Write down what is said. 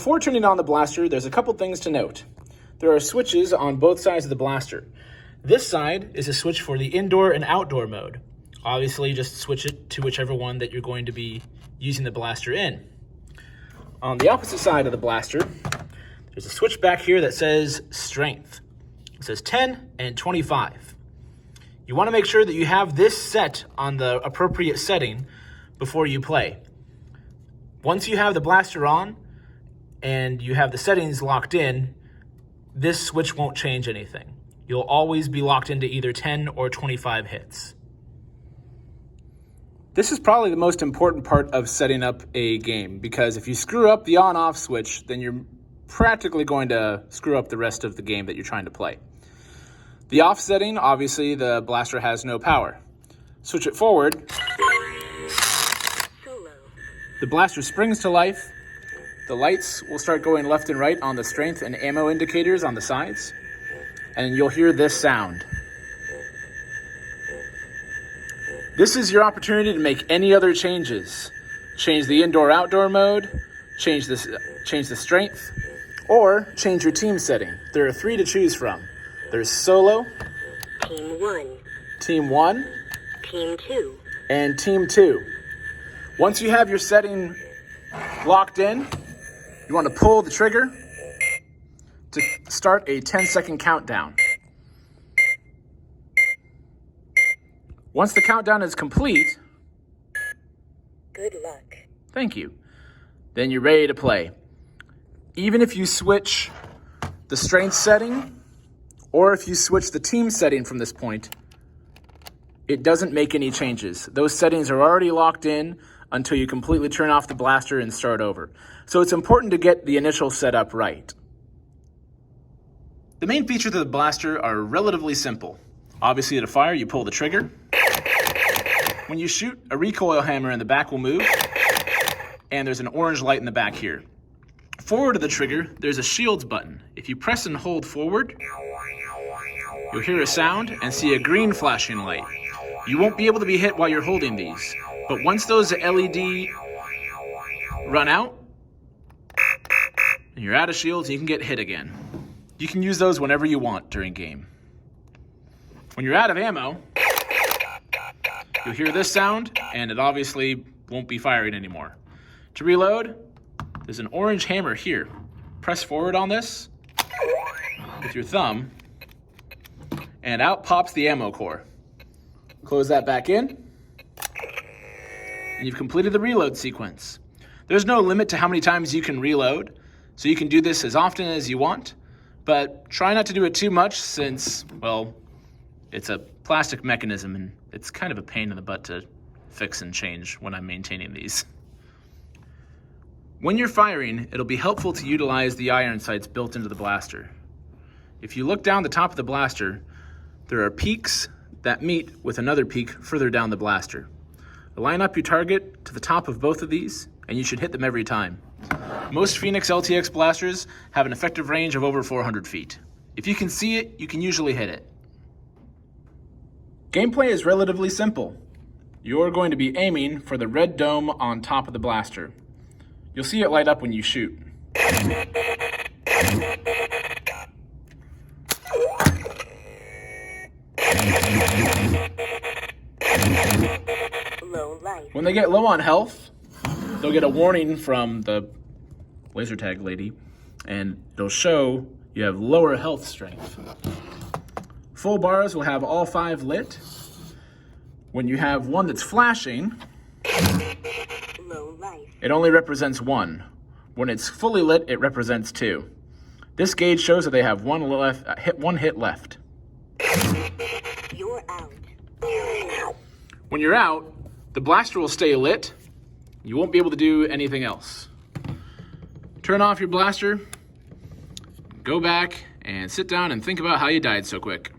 before turning on the blaster, there's a couple things to note. There are switches on both sides of the blaster. This side is a switch for the indoor and outdoor mode. Obviously, just switch it to whichever one that you're going to be using the blaster in. On the opposite side of the blaster, there's a switch back here that says strength. It says 10 and 25. You want to make sure that you have this set on the appropriate setting before you play. Once you have the blaster on and you have the settings locked in, this switch won't change anything. You'll always be locked into either 10 or 25 hits. This is probably the most important part of setting up a game, because if you screw up the on-off switch, then you're practically going to screw up the rest of the game that you're trying to play. The off setting, obviously the blaster has no power. Switch it forward. The blaster springs to life. The lights will start going left and right on the strength and ammo indicators on the sides. And you'll hear this sound. This is your opportunity to make any other changes. Change the indoor-outdoor mode, change the strength, or change your team setting. There are 3 to choose from. There's solo, Team 1, Team 2, and Team 2. Once you have your setting locked in, you want to pull the trigger to start a 10-second countdown. Once the countdown is complete, good luck. Thank you. Then you're ready to play. Even if you switch the strength setting, or if you switch the team setting from this point, it doesn't make any changes. Those settings are already locked in until you completely turn off the blaster and start over. So it's important to get the initial setup right. The main features of the blaster are relatively simple. Obviously, to fire, you pull the trigger. When you shoot, a recoil hammer in the back will move, and there's an orange light in the back here. Forward of the trigger, there's a shields button. If you press and hold forward, you'll hear a sound and see a green flashing light. You won't be able to be hit while you're holding these, but once those LED run out, and you're out of shields, you can get hit again. You can use those whenever you want during game. When you're out of ammo, you'll hear this sound, and it obviously won't be firing anymore. To reload, there's an orange hammer here. Press forward on this with your thumb, and out pops the ammo core. Close that back in, and you've completed the reload sequence. There's no limit to how many times you can reload, so you can do this as often as you want, but try not to do it too much since, well, it's a plastic mechanism and it's kind of a pain in the butt to fix and change when I'm maintaining these. When you're firing, it'll be helpful to utilize the iron sights built into the blaster. If you look down the top of the blaster, there are peaks that meet with another peak further down the blaster. Line up your target to the top of both of these, and you should hit them every time. Most Phoenix LTX blasters have an effective range of over 400 feet. If you can see it, you can usually hit it. Gameplay is relatively simple. You're going to be aiming for the red dome on top of the blaster. You'll see it light up when you shoot. Low life. When they get low on health, they'll get a warning from the laser tag lady, and it'll show you have lower health strength. Full bars will have all 5 lit. When you have one that's flashing, Low life. it only represents 1. When it's fully lit, it represents 2. This gauge shows that they have one hit left. You're out. When you're out, the blaster will stay lit. You won't be able to do anything else. Turn off your blaster, go back, and sit down and think about how you died so quick.